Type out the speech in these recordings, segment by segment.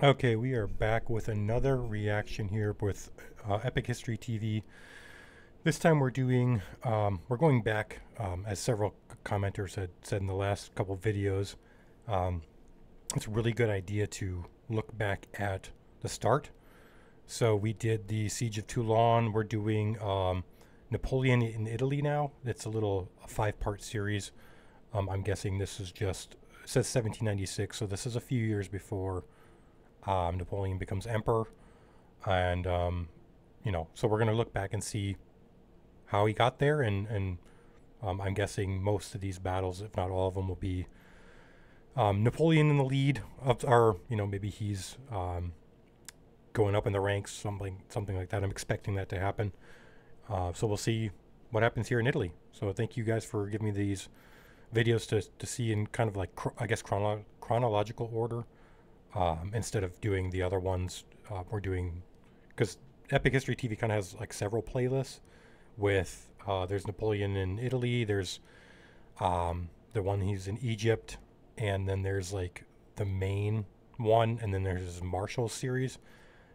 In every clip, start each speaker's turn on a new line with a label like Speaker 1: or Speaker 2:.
Speaker 1: Okay, we are back with another reaction here with Epic History TV. This time we're going back, as several commenters had said in the last couple videos. It's a really good idea to look back at the start. So we did the Siege of Toulon. We're doing Napoleon in Italy now. It's a 5-part series. I'm guessing this is just, it says 1796, so this is a few years before Napoleon becomes emperor, and so we're going to look back and see how he got there, and I'm guessing most of these battles, if not all of them, will be Napoleon in the lead of, or maybe he's going up in the ranks, something like that. I'm expecting that to happen. So we'll see what happens here in Italy. So thank you guys for giving me these videos to see in kind of like I guess chronological order. Instead of doing the other ones, we're doing, because Epic History TV kind of has like several playlists with, there's Napoleon in Italy, there's the one he's in Egypt, and then there's like the main one, and then there's his Marshall series.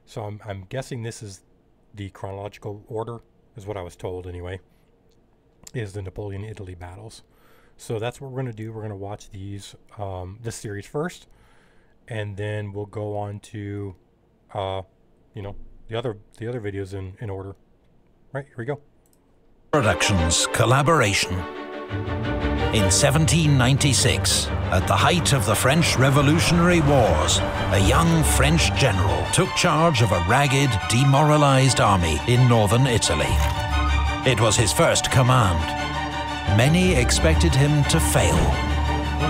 Speaker 1: So I'm guessing this is the chronological order, is what I was told anyway, is the Napoleon Italy battles. So that's what we're going to do. We're going to watch these, this series first, and then we'll go on to, the other videos in order. Right, here we go.
Speaker 2: Productions collaboration. In 1796, at the height of the French Revolutionary Wars, a young French general took charge of a ragged, demoralized army in northern Italy. It was his first command. Many expected him to fail.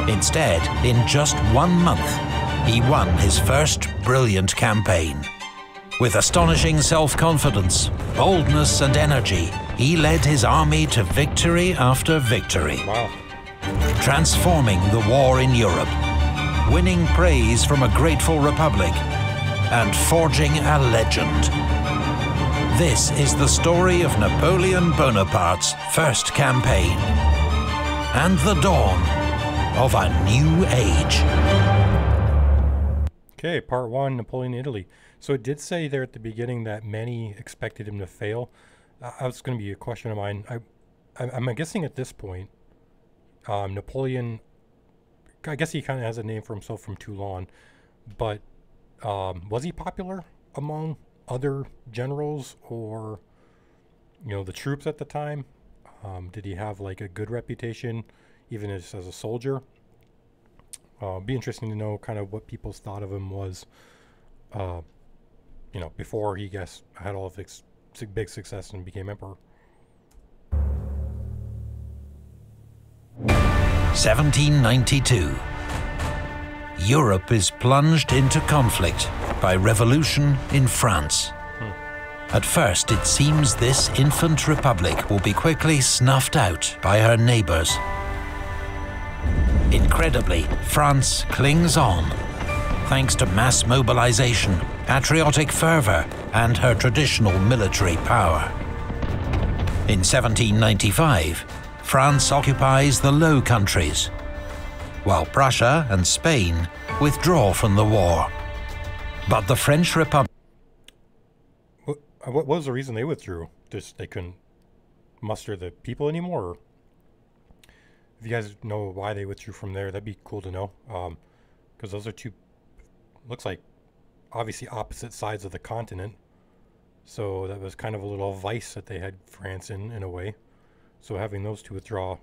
Speaker 2: Instead, in just 1 month, he won his first brilliant campaign. With astonishing self-confidence, boldness and energy, he led his army to victory after victory.
Speaker 1: Wow.
Speaker 2: Transforming the war in Europe, winning praise from a grateful republic, and forging a legend. This is the story of Napoleon Bonaparte's first campaign, and the dawn of a new age.
Speaker 1: Okay, part 1, Napoleon Italy. So it did say there at the beginning that many expected him to fail. That's going to be a question of mine. I'm guessing at this point, Napoleon, I guess he kind of has a name for himself from Toulon, but was he popular among other generals or, the troops at the time? Did he have like a good reputation, even as a soldier? Be interesting to know kind of what people's thought of him was, before he had all of his big success and became emperor.
Speaker 2: 1792. Europe is plunged into conflict by revolution in France. At first, it seems this infant republic will be quickly snuffed out by her neighbors. Incredibly, France clings on, thanks to mass mobilization, patriotic fervor, and her traditional military power. In 1795, France occupies the Low Countries, while Prussia and Spain withdraw from the war. But the French Republic...
Speaker 1: What was the reason they withdrew? Just they couldn't muster the people anymore? Or if you guys know why they withdrew from there, that'd be cool to know. Because those are two, looks like, obviously opposite sides of the continent. So that was kind of a little vice that they had France in a way. So having those two withdraw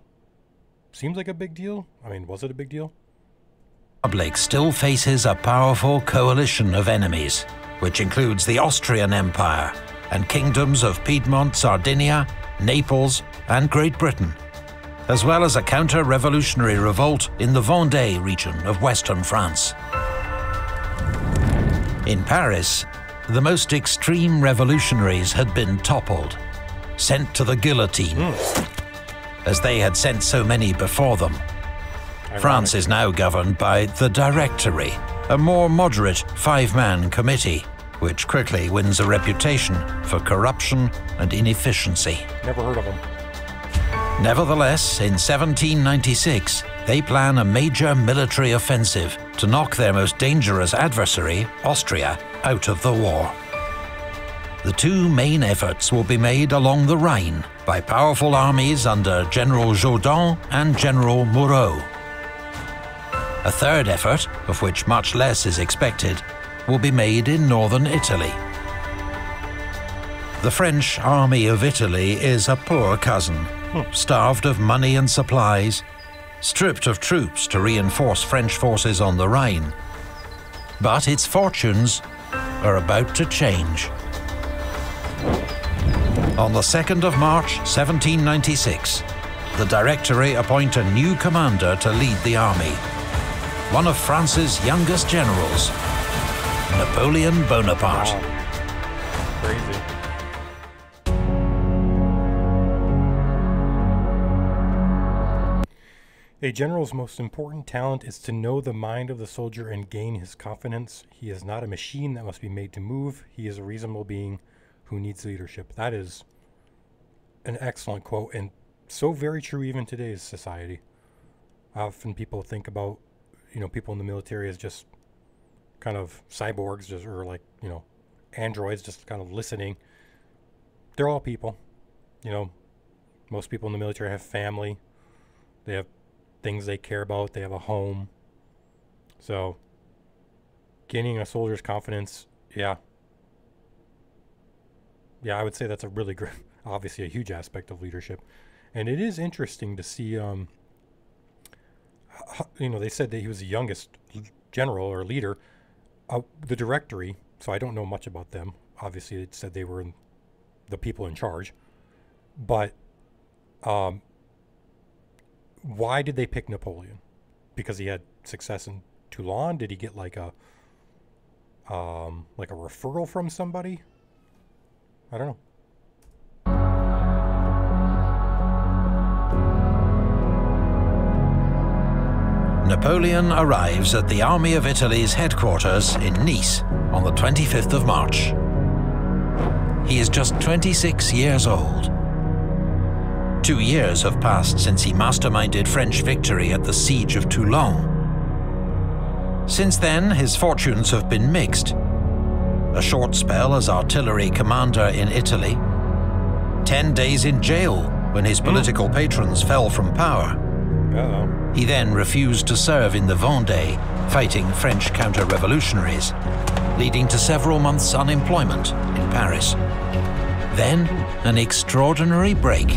Speaker 1: seems like a big deal. I mean, was it a big deal?
Speaker 2: The Republic still faces a powerful coalition of enemies, which includes the Austrian Empire and kingdoms of Piedmont, Sardinia, Naples, and Great Britain, as well as a counter-revolutionary revolt in the Vendée region of western France. In Paris, the most extreme revolutionaries had been toppled, sent to the guillotine, as they had sent so many before them.
Speaker 1: Ironic.
Speaker 2: France is now governed by the Directory, a more moderate 5-man committee, which quickly wins a reputation for corruption and inefficiency.
Speaker 1: Never heard of them.
Speaker 2: Nevertheless, in 1796, they plan a major military offensive to knock their most dangerous adversary, Austria, out of the war. The two main efforts will be made along the Rhine by powerful armies under General Jourdan and General Moreau. A third effort, of which much less is expected, will be made in northern Italy. The French army of Italy is a poor cousin, starved of money and supplies, stripped of troops to reinforce French forces on the Rhine. But its fortunes are about to change. On the 2nd of March 1796, the Directory appoint a new commander to lead the army, one of France's youngest generals, Napoleon Bonaparte.
Speaker 1: Wow. Crazy. A general's most important talent is to know the mind of the soldier and gain his confidence. He is not a machine that must be made to move. He is a reasonable being who needs leadership. That is an excellent quote, and so very true even today's society. Often people think about, people in the military as just kind of cyborgs, or like, androids, just kind of listening. They're all people. Most people in the military have family. They have things they care about. They have a home. So gaining a soldier's confidence, yeah, I would say that's a really great, obviously a huge aspect of leadership. And it is interesting to see, they said that he was the youngest general or leader. The Directory, so I don't know much about them. Obviously it said they were the people in charge. But why did they pick Napoleon? Because he had success in Toulon? Did he get like a referral from somebody? I don't know.
Speaker 2: Napoleon arrives at the Army of Italy's headquarters in Nice on the 25th of March. He is just 26 years old. 2 years have passed since he masterminded French victory at the Siege of Toulon. Since then, his fortunes have been mixed. A short spell as artillery commander in Italy, 10 days in jail when his political patrons fell from power. He then refused to serve in the Vendée, fighting French counter-revolutionaries, leading to several months' unemployment in Paris. Then, an extraordinary break.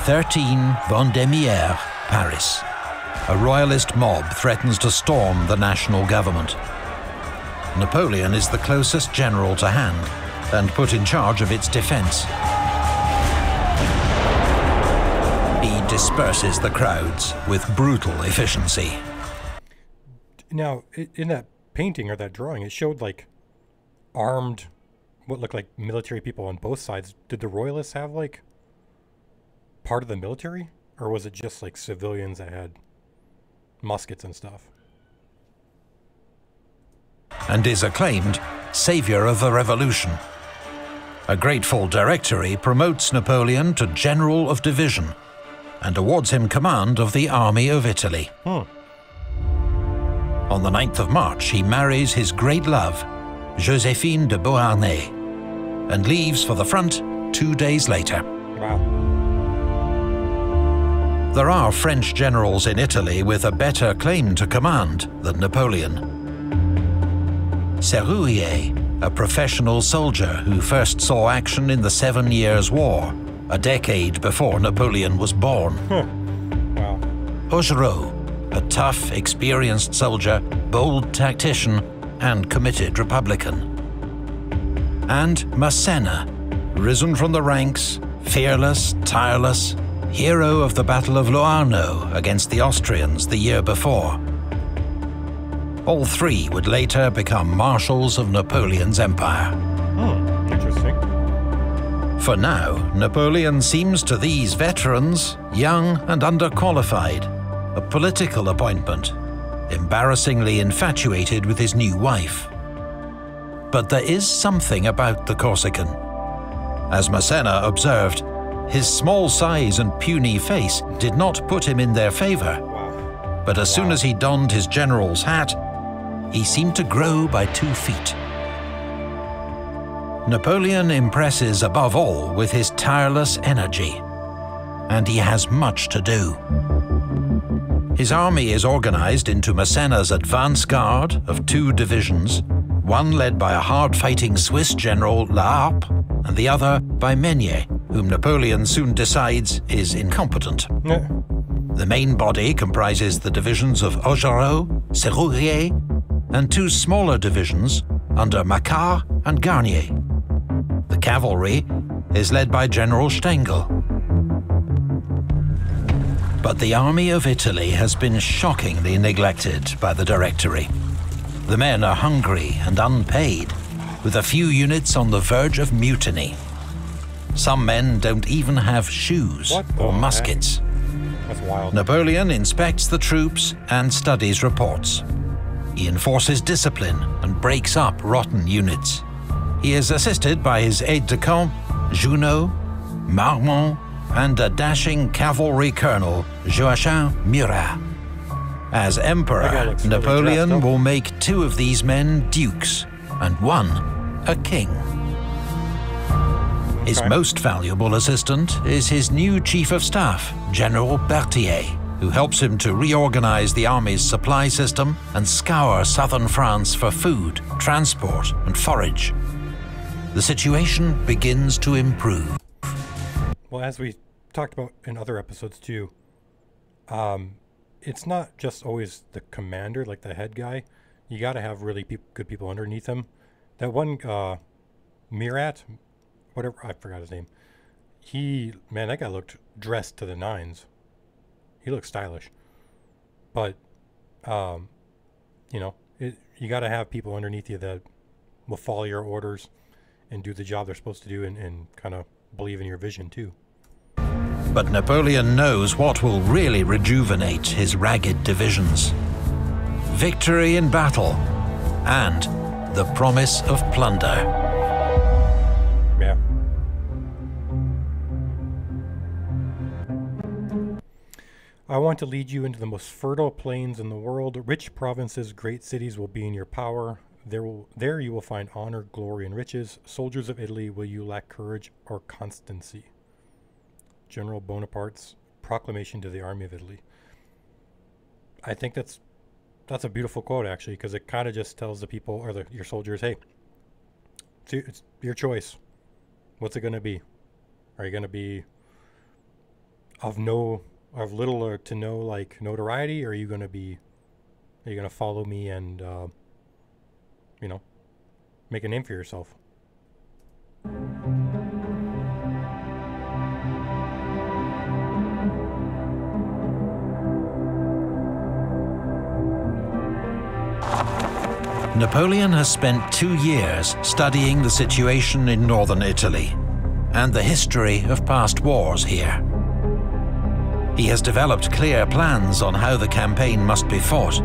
Speaker 2: 13 Vendémiaire, Paris. A royalist mob threatens to storm the national government. Napoleon is the closest general to hand and put in charge of its defense. He disperses the crowds with brutal efficiency.
Speaker 1: Now, in that painting or that drawing, it showed like armed, what looked like military people on both sides. Did the royalists have like part of the military, or was it just like civilians that had muskets and stuff?
Speaker 2: And is acclaimed savior of the revolution. A grateful Directory promotes Napoleon to General of Division and awards him command of the Army of Italy. On the 9th of March, he marries his great love, Joséphine de Beauharnais, and leaves for the front 2 days later.
Speaker 1: Wow.
Speaker 2: There are French generals in Italy with a better claim to command than Napoleon. Serrurier, a professional soldier who first saw action in the 7 Years' War, a decade before Napoleon was born.
Speaker 1: Wow.
Speaker 2: Augereau, a tough, experienced soldier, bold tactician, and committed Republican. And Massena, risen from the ranks, fearless, tireless, hero of the Battle of Loarno against the Austrians the year before. All three would later become marshals of Napoleon's empire.
Speaker 1: Interesting.
Speaker 2: For now, Napoleon seems to these veterans young and underqualified, a political appointment, embarrassingly infatuated with his new wife. But there is something about the Corsican. As Massena observed, his small size and puny face did not put him in their favor.
Speaker 1: Wow.
Speaker 2: but as soon as he donned his general's hat, he seemed to grow by 2 feet. Napoleon impresses above all with his tireless energy, and he has much to do. His army is organized into Massena's advance guard of 2 divisions, one led by a hard-fighting Swiss general La Harpe, and the other by Meunier, whom Napoleon soon decides is incompetent. The main body comprises the divisions of Augereau, Serrurier, and 2 smaller divisions under Macquart and Garnier. The cavalry is led by General Stengel. But the army of Italy has been shockingly neglected by the Directory. The men are hungry and unpaid, with a few units on the verge of mutiny. Some men don't even have shoes or muskets.
Speaker 1: That's wild.
Speaker 2: Napoleon inspects the troops and studies reports. He enforces discipline and breaks up rotten units. He is assisted by his aides-de-camp, Junot, Marmont, and a dashing cavalry colonel, Joachim Murat. As emperor, Napoleon will make 2 of these men dukes, and 1 a king. His most valuable assistant is his new chief of staff, General Berthier, who helps him to reorganize the army's supply system and scour southern France for food, transport, and forage. The situation begins to improve.
Speaker 1: Well, as we talked about in other episodes too, it's not just always the commander, like the head guy. You got to have really good people underneath him. That one, Murat, whatever, I forgot his name. Man, that guy looked dressed to the nines. He looked stylish. But, you know, you got to have people underneath you that will follow your orders and do the job they're supposed to do, and kind of believe in your vision too.
Speaker 2: But Napoleon knows what will really rejuvenate his ragged divisions. Victory in battle, and the promise of plunder.
Speaker 1: Yeah. I want to lead you into the most fertile plains in the world. Rich provinces, great cities will be in your power. There you will find honor, glory, and riches. Soldiers of Italy, will you lack courage or constancy? General Bonaparte's proclamation to the army of Italy. I think that's a beautiful quote, actually, because it kind of just tells the people, or your soldiers, hey, it's your choice. What's it going to be? Are you going to be of little or to no like notoriety, or are you going to follow me and you know, make a name for yourself?
Speaker 2: Napoleon has spent 2 years studying the situation in northern Italy and the history of past wars here. He has developed clear plans on how the campaign must be fought.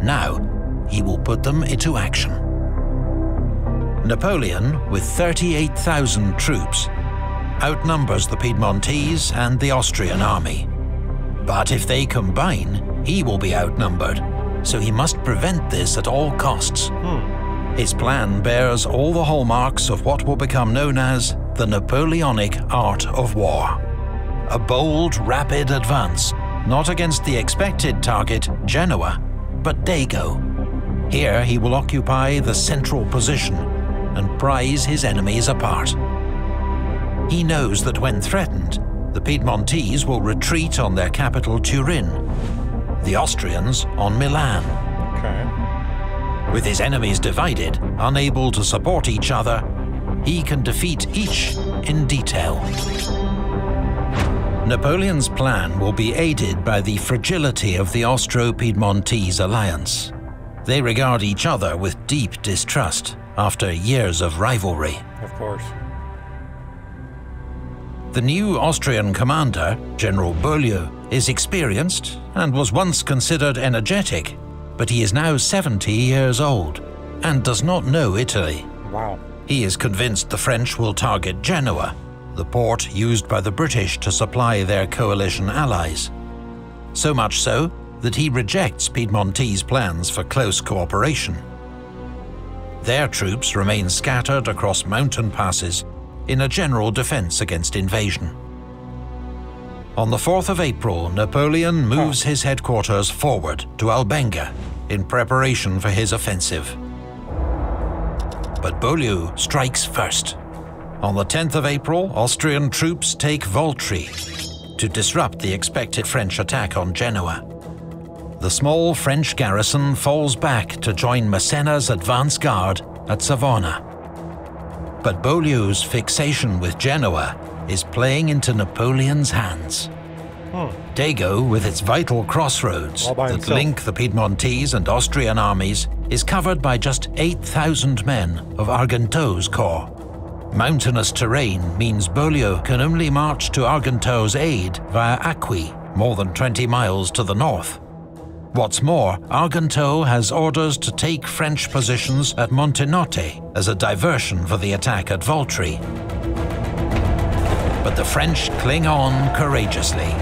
Speaker 2: Now, he will put them into action. Napoleon, with 38,000 troops, outnumbers the Piedmontese and the Austrian army. But if they combine, he will be outnumbered, so he must prevent this at all costs. His plan bears all the hallmarks of what will become known as the Napoleonic art of war. A bold, rapid advance, not against the expected target, Genoa, but Dago. Here he will occupy the central position and prize his enemies apart. He knows that when threatened, the Piedmontese will retreat on their capital Turin, the Austrians on Milan.
Speaker 1: Okay.
Speaker 2: With his enemies divided, unable to support each other, he can defeat each in detail. Napoleon's plan will be aided by the fragility of the Austro-Piedmontese alliance. They regard each other with deep distrust after years of rivalry.
Speaker 1: Of course.
Speaker 2: The new Austrian commander, General Beaulieu, is experienced and was once considered energetic, but he is now 70 years old and does not know Italy.
Speaker 1: Wow.
Speaker 2: He is convinced the French will target Genoa, the port used by the British to supply their coalition allies. So much so that he rejects Piedmontese plans for close cooperation. Their troops remain scattered across mountain passes in a general defense against invasion. On the 4th of April, Napoleon moves his headquarters forward to Albenga in preparation for his offensive. But Beaulieu strikes first. On the 10th of April, Austrian troops take Voltri to disrupt the expected French attack on Genoa. The small French garrison falls back to join Massena's advance guard at Savona. But Beaulieu's fixation with Genoa is playing into Napoleon's hands. Dago, with its vital crossroads that link the Piedmontese and Austrian armies, is covered by just 8,000 men of Argenteau's corps. Mountainous terrain means Beaulieu can only march to Argenteau's aid via Acqui, more than 20 miles to the north. What's more, Argenteau has orders to take French positions at Montenotte as a diversion for the attack at Voltri. But the French cling on courageously.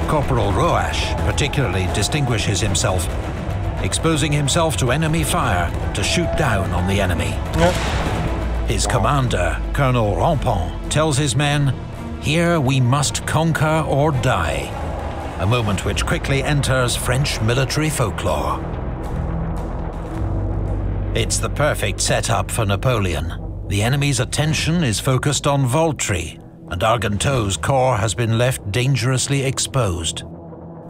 Speaker 2: Corporal Roache particularly distinguishes himself, exposing himself to enemy fire to shoot down on the enemy. His commander, Colonel Rampont, tells his men, "Here we must conquer or die," a moment which quickly enters French military folklore. It's the perfect setup for Napoleon. The enemy's attention is focused on Voltri, and Argenteau's corps has been left dangerously exposed.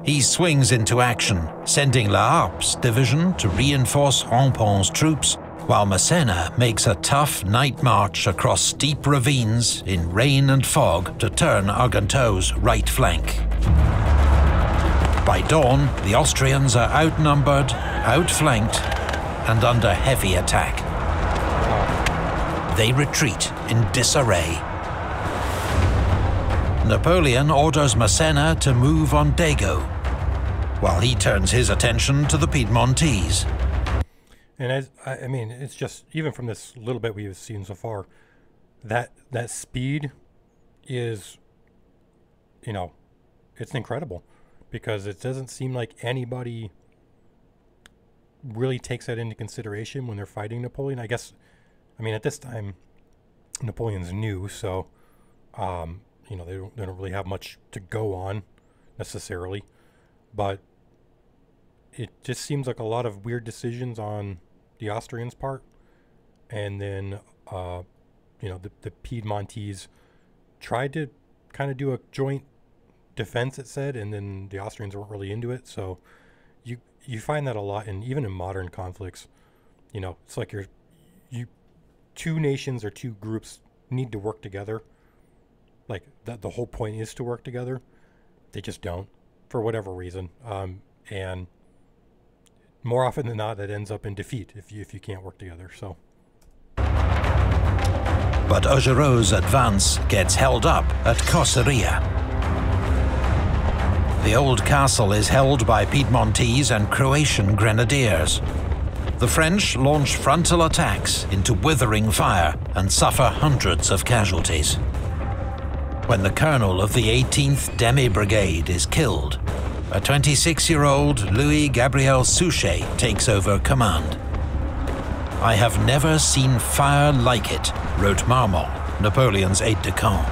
Speaker 2: He swings into action, sending La Harpe's division to reinforce Rampont's troops, while Massena makes a tough night march across steep ravines in rain and fog to turn Argenteau's right flank. By dawn, the Austrians are outnumbered, outflanked, and under heavy attack. They retreat in disarray. Napoleon orders Massena to move on Dago, while he turns his attention to the Piedmontese.
Speaker 1: And I mean, it's just, even from this little bit we've seen so far, that speed is, you know, it's incredible, because it doesn't seem like anybody really takes that into consideration when they're fighting Napoleon. I guess, I mean, at this time, Napoleon's new, so, you know, they don't really have much to go on necessarily, but it just seems like a lot of weird decisions on the Austrians' part, and then you know, the Piedmontese tried to kind of do a joint defense, it said, and then the Austrians weren't really into it. So you find that a lot, and even in modern conflicts, you know, it's like two nations or two groups need to work together. Like the whole point is to work together. They just don't, for whatever reason, and more often than not, that ends up in defeat if you can't work together. So.
Speaker 2: But Augereau's advance gets held up at Cosseria. The old castle is held by Piedmontese and Croatian grenadiers. The French launch frontal attacks into withering fire and suffer hundreds of casualties. When the colonel of the 18th Demi Brigade is killed, a 26-year-old Louis-Gabriel Suchet takes over command. "I have never seen fire like it," wrote Marmont, Napoleon's aide-de-camp.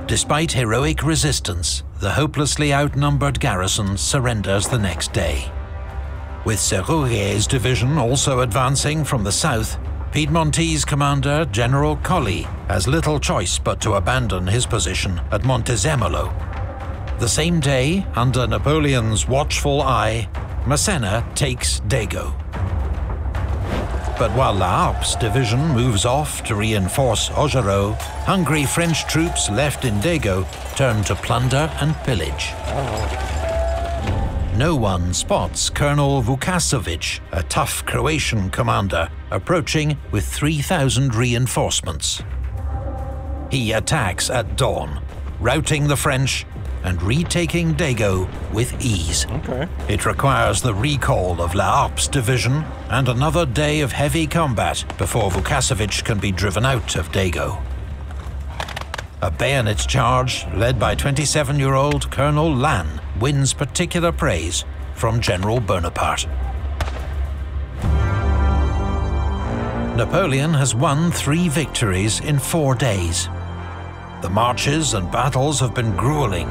Speaker 2: Despite heroic resistance, the hopelessly outnumbered garrison surrenders the next day. With Serrurier's division also advancing from the south, Piedmontese commander General Colli has little choice but to abandon his position at Montezemolo. The same day, under Napoleon's watchful eye, Massena takes Dago. But while La Harpe's division moves off to reinforce Augereau, hungry French troops left in Dago turn to plunder and pillage. No one spots Colonel Vukasovic, a tough Croatian commander, approaching with 3,000 reinforcements. He attacks at dawn, routing the French and retaking Dago with ease.
Speaker 1: Okay.
Speaker 2: It requires the recall of La Harpe's division and another day of heavy combat before Vukasovic can be driven out of Dago. A bayonet charge led by 27-year-old Colonel Lannes wins particular praise from General Bonaparte. Napoleon has won 3 victories in 4 days. The marches and battles have been grueling,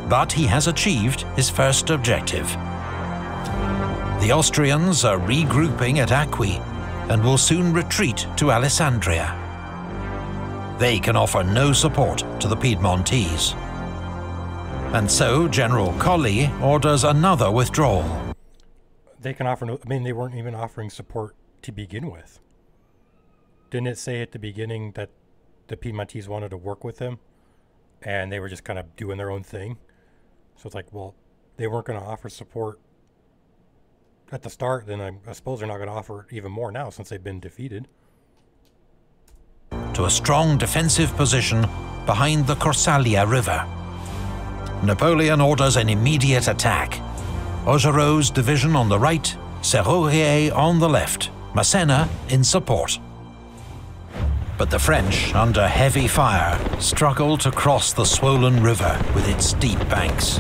Speaker 2: but he has achieved his first objective. The Austrians are regrouping at Acqui and will soon retreat to Alessandria. They can offer no support to the Piedmontese. And so General Colli orders another withdrawal.
Speaker 1: They can offer no, I mean, they weren't even offering support to begin with. Didn't it say at the beginning that the Piedmontese wanted to work with them and they were just kind of doing their own thing? So it's like, well, they weren't going to offer support at the start, then I suppose they're not going to offer it even more now since they've been defeated.
Speaker 2: To a strong defensive position behind the Corsalia River. Napoleon orders an immediate attack. Augereau's division on the right, Serrurier on the left, Massena in support. But the French, under heavy fire, struggle to cross the swollen river with its steep banks.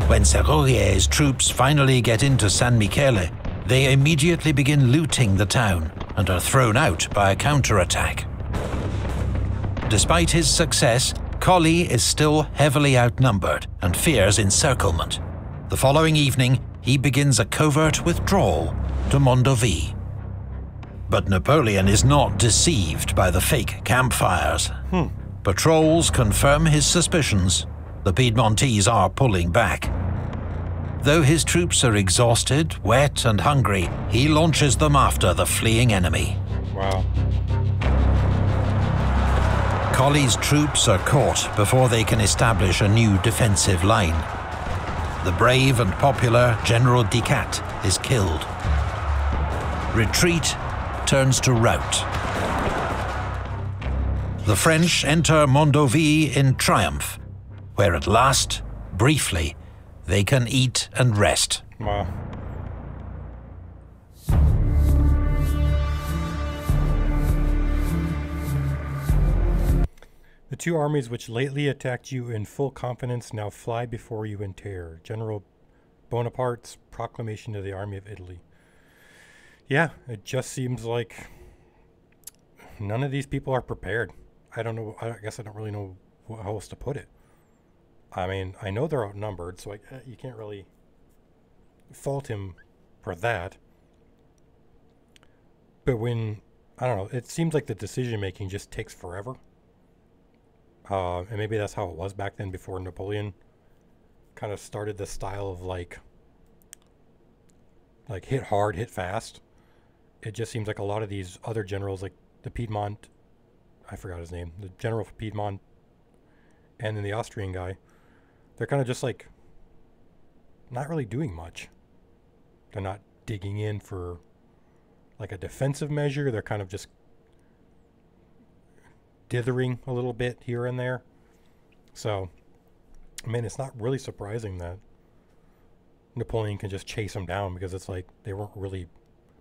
Speaker 2: When Serrurier's troops finally get into San Michele, they immediately begin looting the town and are thrown out by a counterattack. Despite his success, Colli is still heavily outnumbered and fears encirclement. The following evening, he begins a covert withdrawal to Mondovì. But Napoleon is not deceived by the fake campfires. Patrols confirm his suspicions. The Piedmontese are pulling back. Though his troops are exhausted, wet and hungry, he launches them after the fleeing enemy.
Speaker 1: Wow.
Speaker 2: Colli's troops are caught before they can establish a new defensive line. The brave and popular General Dicat is killed. Retreat turns to rout. The French enter Mondovì in triumph, where at last, briefly, they can eat and rest.
Speaker 1: Wow. The 2 armies which lately attacked you in full confidence now fly before you in terror. General Bonaparte's proclamation to the Army of Italy. Yeah, it just seems like none of these people are prepared. I don't know. I guess I don't really know how else to put it. I mean, I know they're outnumbered, so you can't really fault him for that. But when, I don't know, it seems like the decision-making just takes forever. And maybe that's how it was back then before Napoleon kind of started the style of like hit hard, hit fast. It just seems like a lot of these other generals, like the Piedmont, I forgot his name, the general for Piedmont, and then the Austrian guy, they're kind of just like not really doing much. They're not digging in for like a defensive measure. They're kind of just dithering a little bit here and there. So, I mean, it's not really surprising that Napoleon can just chase them down, because it's like they weren't really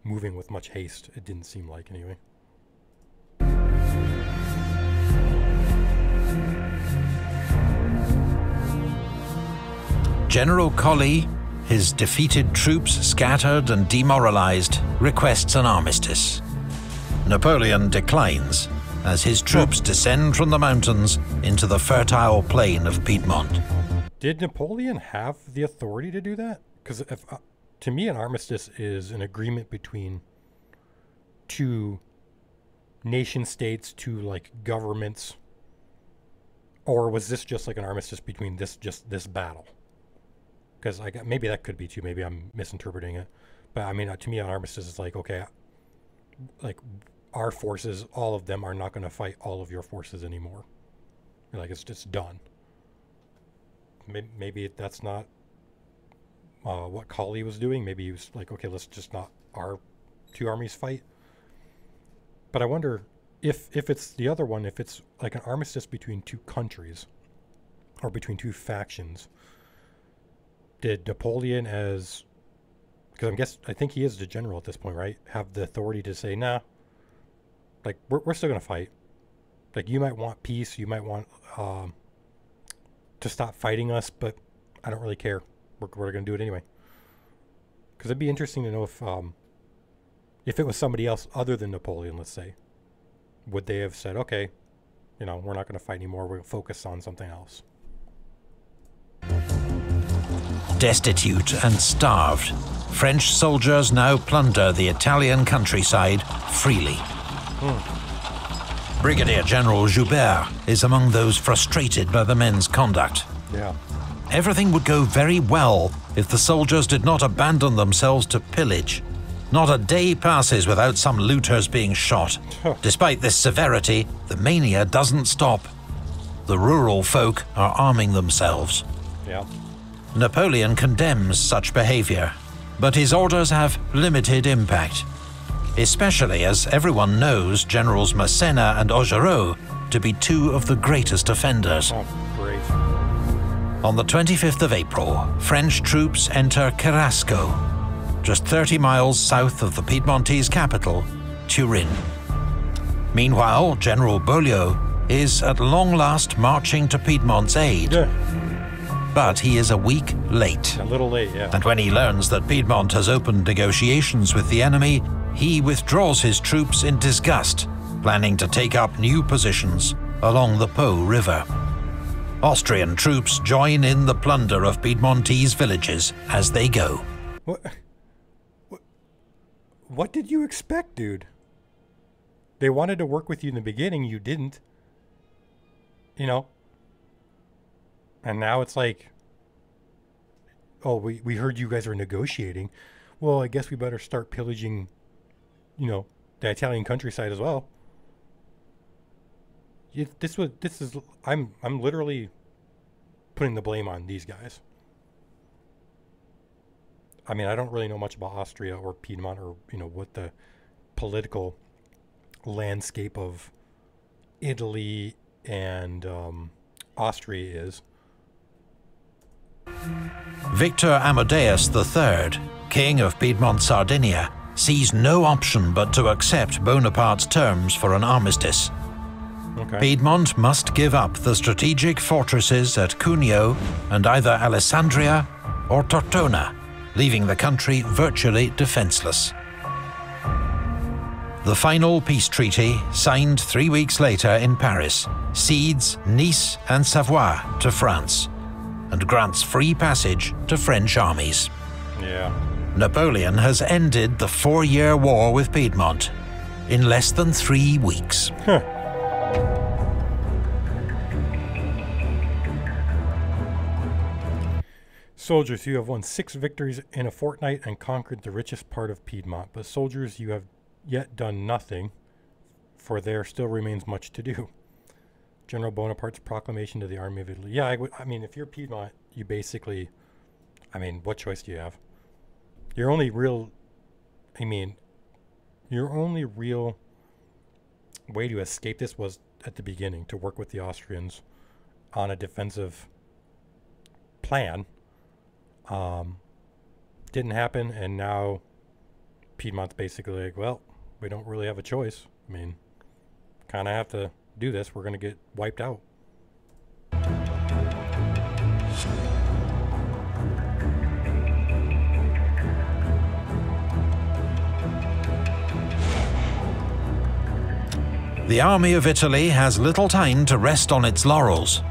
Speaker 1: moving with much haste. It didn't seem like, anyway.
Speaker 2: General Colli, his defeated troops scattered and demoralized, requests an armistice. Napoleon declines as his troops descend from the mountains into the fertile plain of Piedmont.
Speaker 1: Did Napoleon have the authority to do that? Because to me, an armistice is an agreement between 2 nation states, 2 like governments, or was this just like an armistice between this battle? Because maybe that could be too. Maybe I'm misinterpreting it. But I mean, to me, an armistice is like, okay, like our forces, all of them are not going to fight all of your forces anymore. Like, it's just done. Maybe that's not what Colli was doing. Maybe he was like, okay, let's just not our 2 armies fight. But I wonder if it's the other one, if it's like an armistice between 2 countries or between 2 factions. Did Napoleon, because I think he is the general at this point, right? Have the authority to say, nah, like we're still gonna fight. Like, you might want peace, you might want to stop fighting us, but I don't really care. We're going to do it anyway. Because it'd be interesting to know if it was somebody else other than Napoleon, let's say. Would they have said, okay, you know, we're not going to fight anymore, we're going to focus on something else.
Speaker 2: Destitute and starved, French soldiers now plunder the Italian countryside freely. Brigadier General Joubert is among those frustrated by the men's conduct.
Speaker 1: Yeah.
Speaker 2: Everything would go very well if the soldiers did not abandon themselves to pillage. Not a day passes without some looters being shot. Despite this severity, the mania doesn't stop. The rural folk are arming themselves.
Speaker 1: Yeah.
Speaker 2: Napoleon condemns such behavior, but his orders have limited impact, especially as everyone knows Generals Massena and Augereau to be two of the greatest offenders.
Speaker 1: Oh, great.
Speaker 2: On the 25th of April, French troops enter Carrasco, just 30 miles south of the Piedmontese capital, Turin. Meanwhile, General Beaulieu is at long last marching to Piedmont's aid. But he is a week late.
Speaker 1: A little late, yeah.
Speaker 2: And when he learns that Piedmont has opened negotiations with the enemy, he withdraws his troops in disgust, planning to take up new positions along the Po River. Austrian troops join in the plunder of Piedmontese villages as they go.
Speaker 1: What did you expect, dude? They wanted to work with you in the beginning, you didn't. You know? And now it's like, oh, we heard you guys are negotiating. Well, I guess we better start pillaging, you know, the Italian countryside as well. I'm literally putting the blame on these guys. I mean, I don't really know much about Austria or Piedmont or, you know, what the political landscape of Italy and Austria is.
Speaker 2: Victor Amadeus III, King of Piedmont Sardinia, sees no option but to accept Bonaparte's terms for an armistice.
Speaker 1: Okay.
Speaker 2: Piedmont must give up the strategic fortresses at Cuneo and either Alessandria or Tortona, leaving the country virtually defenseless. The final peace treaty, signed 3 weeks later in Paris, cedes Nice and Savoie to France and grants free passage to French armies.
Speaker 1: Yeah.
Speaker 2: Napoleon has ended the 4-year war with Piedmont in less than 3 weeks.
Speaker 1: Soldiers, you have won 6 victories in a fortnight and conquered the richest part of Piedmont. But soldiers, you have yet done nothing, for there still remains much to do. General Bonaparte's proclamation to the army of Italy. Yeah, I mean, if you're Piedmont, you basically, I mean, what choice do you have? Your only real way to escape this was at the beginning, to work with the Austrians on a defensive plan. Didn't happen, and now Piedmont's basically like, well, we don't really have a choice. I mean, kind of have to do this. We're going to get wiped out.
Speaker 2: The army of Italy has little time to rest on its laurels.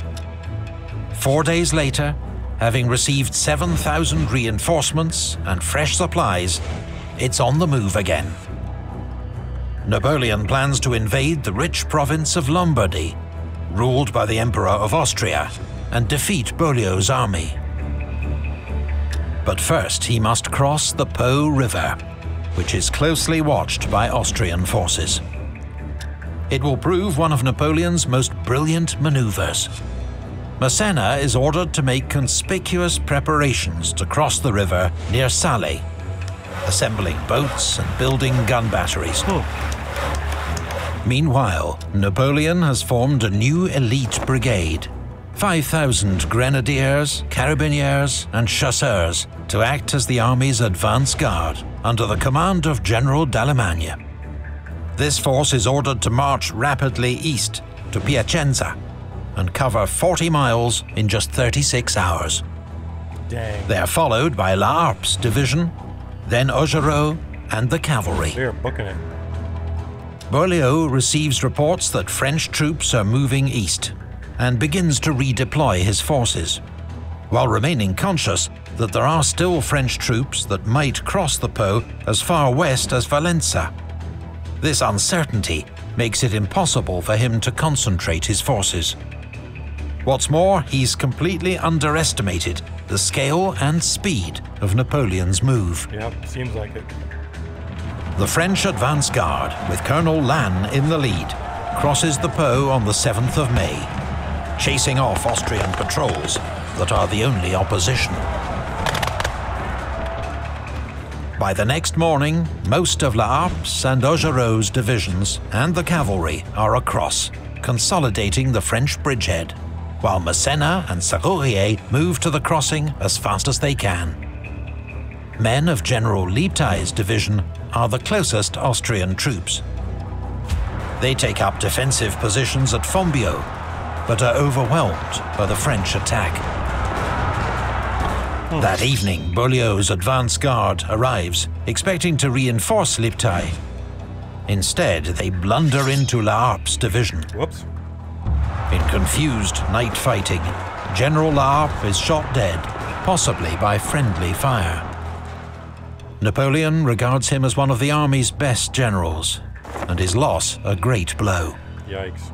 Speaker 2: 4 days later, having received 7,000 reinforcements and fresh supplies, it's on the move again. Napoleon plans to invade the rich province of Lombardy, ruled by the Emperor of Austria, and defeat Beaulieu's army. But first he must cross the Po River, which is closely watched by Austrian forces. It will prove one of Napoleon's most brilliant maneuvers. Massena is ordered to make conspicuous preparations to cross the river near Sale, assembling boats and building gun batteries. Meanwhile, Napoleon has formed a new elite brigade, 5,000 grenadiers, carabiniers and chasseurs to act as the army's advance guard under the command of General d'Allemagne. This force is ordered to march rapidly east, to Piacenza and cover 40 miles in just 36 hours.
Speaker 1: Dang.
Speaker 2: They are followed by La Harpe's division, then Augereau and the cavalry.
Speaker 1: They're booking it.
Speaker 2: Beaulieu receives reports that French troops are moving east and begins to redeploy his forces, while remaining conscious that there are still French troops that might cross the Po as far west as Valenza. This uncertainty makes it impossible for him to concentrate his forces. What's more, he's completely underestimated the scale and speed of Napoleon's move.
Speaker 1: Yep, seems like it.
Speaker 2: The French advance guard, with Colonel Lannes in the lead, crosses the Po on the 7th of May, chasing off Austrian patrols that are the only opposition. By the next morning, most of La Harpe's and Augereau's divisions and the cavalry are across, consolidating the French bridgehead, while Massena and Serrurier move to the crossing as fast as they can. Men of General Liptay's division are the closest Austrian troops. They take up defensive positions at Fombio, but are overwhelmed by the French attack. That evening, Beaulieu's advance guard arrives, expecting to reinforce Liptay. Instead, they blunder into La Harpe's division.
Speaker 1: Whoops.
Speaker 2: In confused night fighting, General La Harpe is shot dead, possibly by friendly fire. Napoleon regards him as one of the army's best generals, and his loss a great blow.
Speaker 1: Yikes.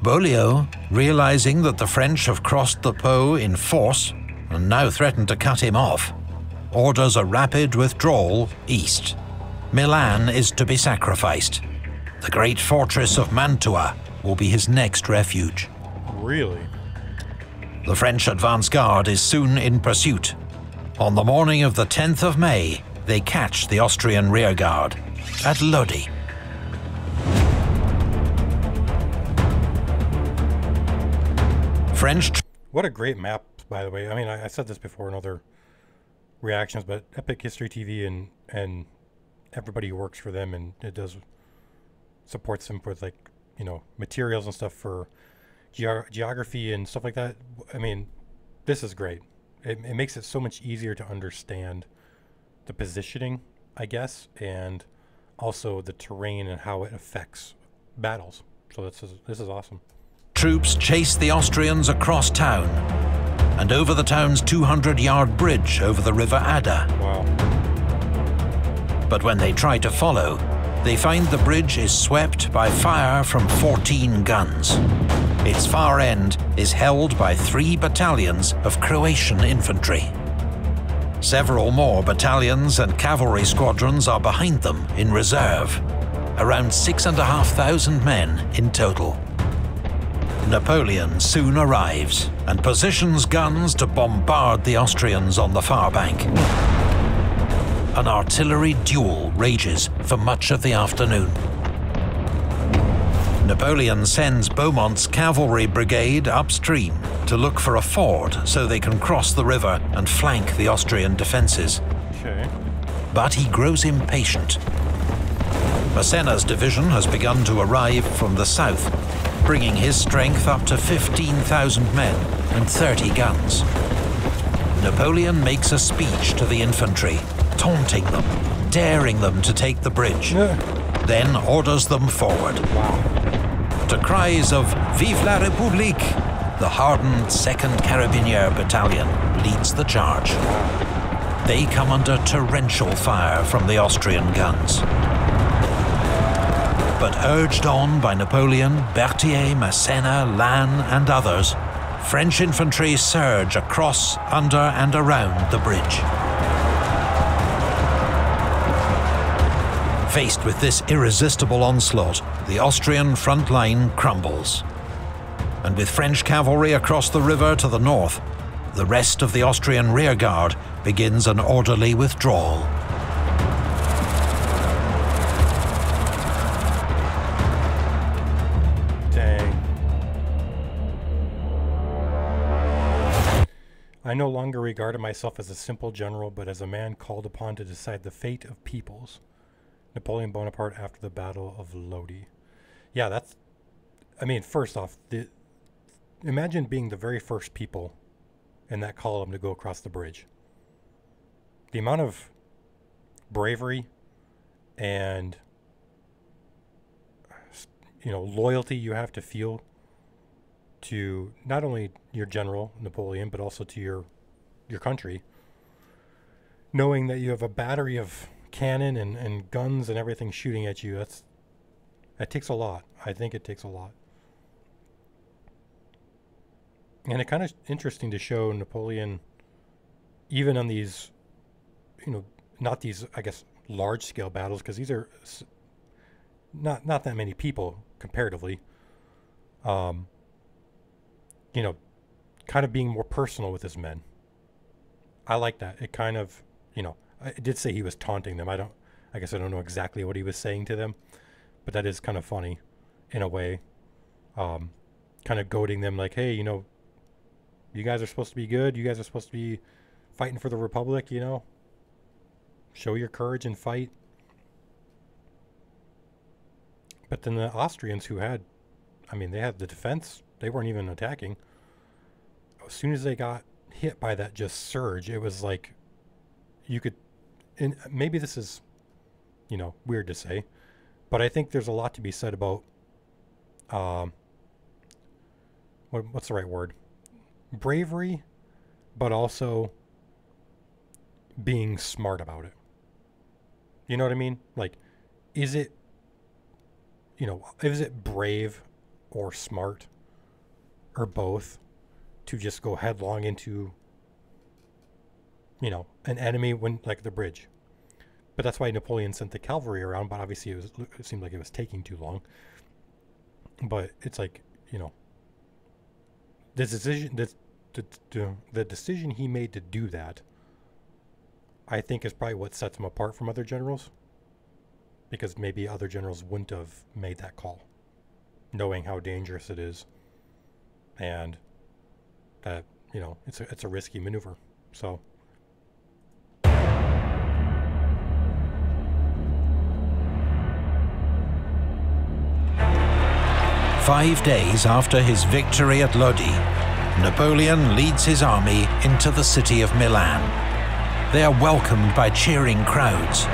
Speaker 2: Beaulieu, realizing that the French have crossed the Po in force and now threaten to cut him off, orders a rapid withdrawal east. Milan is to be sacrificed. The great fortress of Mantua will be his next refuge.
Speaker 1: Really?
Speaker 2: The French advance guard is soon in pursuit. On the morning of the 10th of May, they catch the Austrian rearguard at Lodi.
Speaker 1: What a great map, by the way. I mean, I said this before in other reactions, but Epic History TV and everybody who works for them, and it does supports them with, like, you know, materials and stuff for geography and stuff like that. I mean, this is great. It makes it so much easier to understand the positioning, I guess, and also the terrain and how it affects battles. So this is awesome.
Speaker 2: Troops chase the Austrians across town and over the town's 200-yard bridge over the River Adda.
Speaker 1: Wow.
Speaker 2: But when they try to follow, they find the bridge is swept by fire from 14 guns. Its far end is held by 3 battalions of Croatian infantry. Several more battalions and cavalry squadrons are behind them in reserve, around 6,500 men in total. Napoleon soon arrives and positions guns to bombard the Austrians on the far bank. An artillery duel rages for much of the afternoon. Napoleon sends Beaumont's cavalry brigade upstream to look for a ford so they can cross the river and flank the Austrian defences.
Speaker 1: Okay.
Speaker 2: But he grows impatient. Massena's division has begun to arrive from the south, bringing his strength up to 15,000 men and 30 guns. Napoleon makes a speech to the infantry, taunting them, daring them to take the bridge, then orders them forward.
Speaker 1: Wow.
Speaker 2: To cries of "Vive la République!" the hardened 2nd Carabinier Battalion leads the charge. They come under torrential fire from the Austrian guns. But urged on by Napoleon, Berthier, Massena, Lannes and others, French infantry surge across, under and around the bridge. Faced with this irresistible onslaught, the Austrian front line crumbles. And with French cavalry across the river to the north, the rest of the Austrian rearguard begins an orderly withdrawal.
Speaker 1: Dang. I no longer regarded myself as a simple general, but as a man called upon to decide the fate of peoples. Napoleon Bonaparte after the Battle of Lodi. Yeah, I mean, first off, imagine being the very first people in that column to go across the bridge. The amount of bravery and, loyalty you have to feel to not only your general, Napoleon, but also to your country. Knowing that you have a battery of cannon and guns and everything shooting at you, that takes a lot. I think it takes a lot. And it's kind of interesting to show Napoleon, even on these, not these, I guess, large-scale battles, because these are not that many people comparatively. Kind of being more personal with his men. I like that. It kind of, I did say he was taunting them. I guess I don't know exactly what he was saying to them, but that is kind of funny in a way. Kind of goading them like, hey, you guys are supposed to be good. You guys are supposed to be fighting for the Republic, Show your courage and fight. But then the Austrians they had the defense. They weren't even attacking. As soon as they got hit by that just surge, it was like you could, and maybe this is, weird to say, but I think there's a lot to be said about, what's the right word? Bravery, but also being smart about it. You know what I mean? Like, is it brave or smart or both to just go headlong into, an enemy when, like the bridge? But that's why Napoleon sent the cavalry around, but obviously it seemed like it was taking too long. But it's like, the decision he made to do that, I think, is probably what sets him apart from other generals, because maybe other generals wouldn't have made that call, knowing how dangerous it is, and that it's a risky maneuver. So
Speaker 2: 5 days after his victory at Lodi, Napoleon leads his army into the city of Milan. They are welcomed by cheering crowds.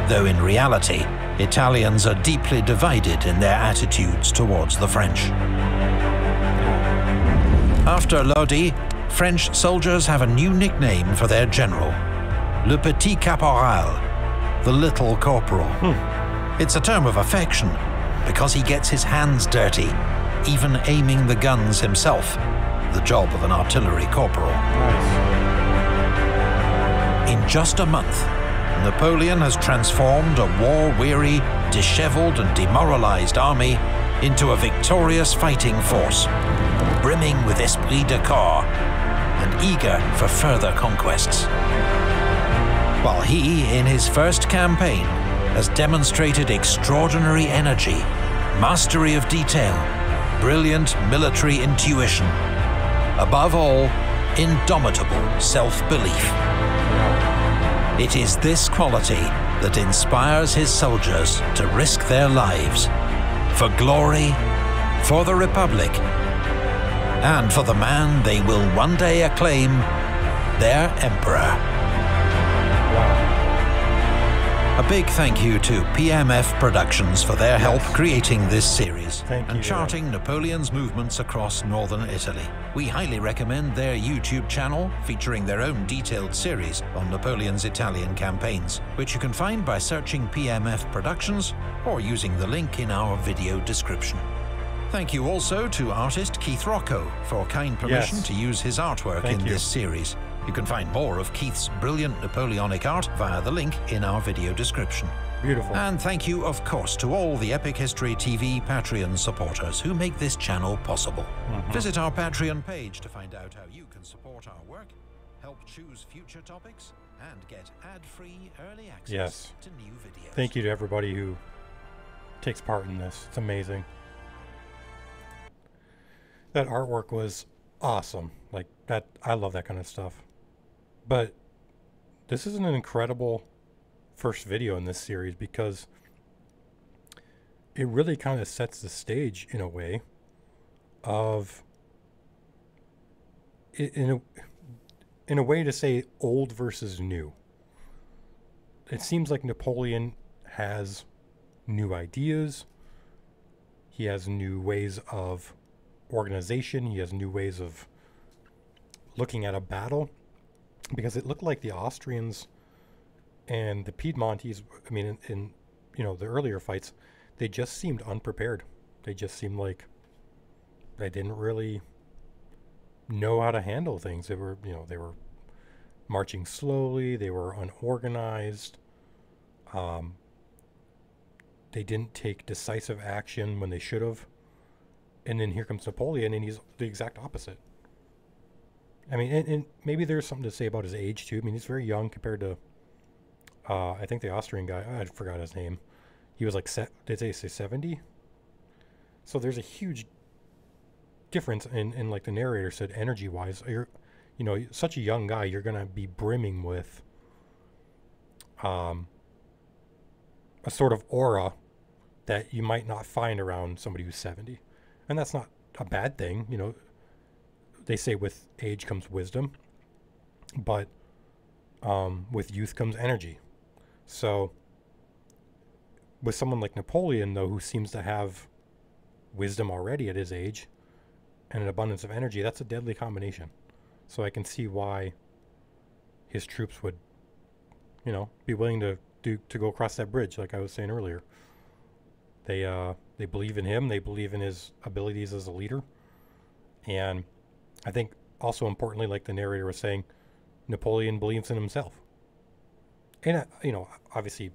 Speaker 2: Though in reality, Italians are deeply divided in their attitudes towards the French. After Lodi, French soldiers have a new nickname for their general, Le Petit Caporal, the Little Corporal. It's a term of affection, because he gets his hands dirty, even aiming the guns himself, the job of an artillery corporal.
Speaker 1: nice.
Speaker 2: In just a month, Napoleon has transformed a war-weary, disheveled and demoralized army into a victorious fighting force, brimming with esprit de corps and eager for further conquests. While he, in his first campaign, has demonstrated extraordinary energy, mastery of detail, brilliant military intuition, above all, indomitable self-belief. It is this quality that inspires his soldiers to risk their lives for glory, for the Republic, and for the man they will one day acclaim their emperor. A big thank you to PMF Productions for their help creating this series and charting Napoleon's movements across northern Italy. We highly recommend their YouTube channel featuring their own detailed series on Napoleon's Italian campaigns, which you can find by searching PMF Productions or using the link in our video description. Thank you also to artist Keith Rocco for kind permission to use his artwork in this series. You can find more of Keith's brilliant Napoleonic art via the link in our video description.
Speaker 1: Beautiful.
Speaker 2: And thank you, of course, to all the Epic History TV Patreon supporters who make this channel possible. Visit our Patreon page to find out how you can support our work, help choose future topics, and get ad-free early access to new videos.
Speaker 1: Thank you to everybody who takes part in this. It's amazing. That artwork was awesome. Like that, I love that kind of stuff. But this is an incredible first video in this series because it really kind of sets the stage in a way of in a way to say old versus new. It seems like Napoleon has new ideas. He has new ways of organization. He has new ways of looking at a battle, because it looked like the Austrians and the Piedmontese, I mean, in the earlier fights, they just seemed unprepared. They just seemed like they didn't really know how to handle things. They were marching slowly. They were unorganized. They didn't take decisive action when they should have. And then here comes Napoleon, and he's the exact opposite. I mean, and maybe there's something to say about his age too. I mean, he's very young compared to, I think the Austrian guy, I forgot his name. He was like, did they say 70? So there's a huge difference in like the narrator said, energy-wise. You're, such a young guy, you're gonna be brimming with, a sort of aura that you might not find around somebody who's 70, and that's not a bad thing. They say with age comes wisdom, but with youth comes energy. So with someone like Napoleon, though, who seems to have wisdom already at his age and an abundance of energy, that's a deadly combination. So I can see why his troops would, be willing to go across that bridge, like I was saying earlier. They believe in him. They believe in his abilities as a leader. And I think also importantly, like the narrator was saying, Napoleon believes in himself. And, obviously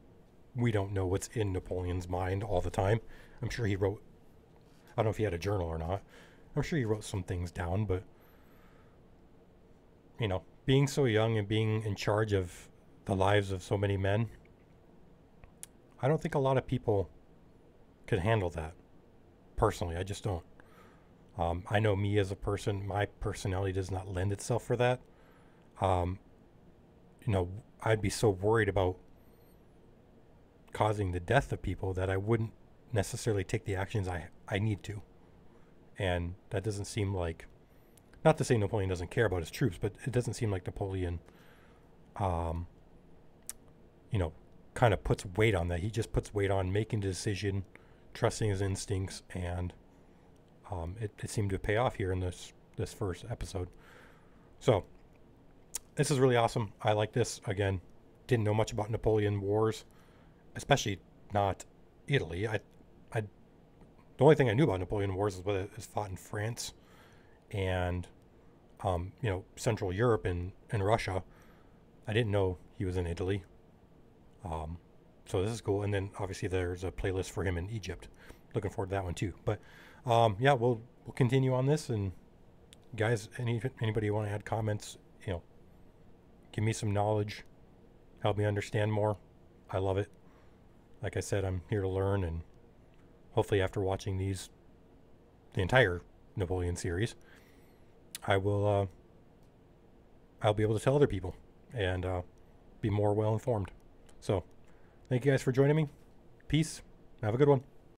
Speaker 1: we don't know what's in Napoleon's mind all the time. I'm sure he wrote, I don't know if he had a journal or not. I'm sure he wrote some things down, but, being so young and being in charge of the lives of so many men, I don't think a lot of people could handle that. Personally, I just don't. I know me as a person, my personality does not lend itself for that. I'd be so worried about causing the death of people that I wouldn't necessarily take the actions I need to. And that doesn't seem like, not to say Napoleon doesn't care about his troops, but it doesn't seem like Napoleon, kind of puts weight on that. He just puts weight on making the decision, trusting his instincts, and it seemed to pay off here in this first episode. So this is really awesome. I like this. Again, didn't know much about Napoleon Wars, especially not Italy. The only thing I knew about Napoleon Wars is what it was fought in France and Central Europe and Russia. I didn't know he was in Italy. So this is cool. And then obviously there's a playlist for him in Egypt. Looking forward to that one too. But yeah, we'll continue on this. And guys, anybody want to add comments, give me some knowledge, help me understand more. I love it. Like I said, I'm here to learn, and hopefully after watching the entire Napoleon series, I'll be able to tell other people and be more well informed. So thank you guys for joining me. Peace. Have a good one.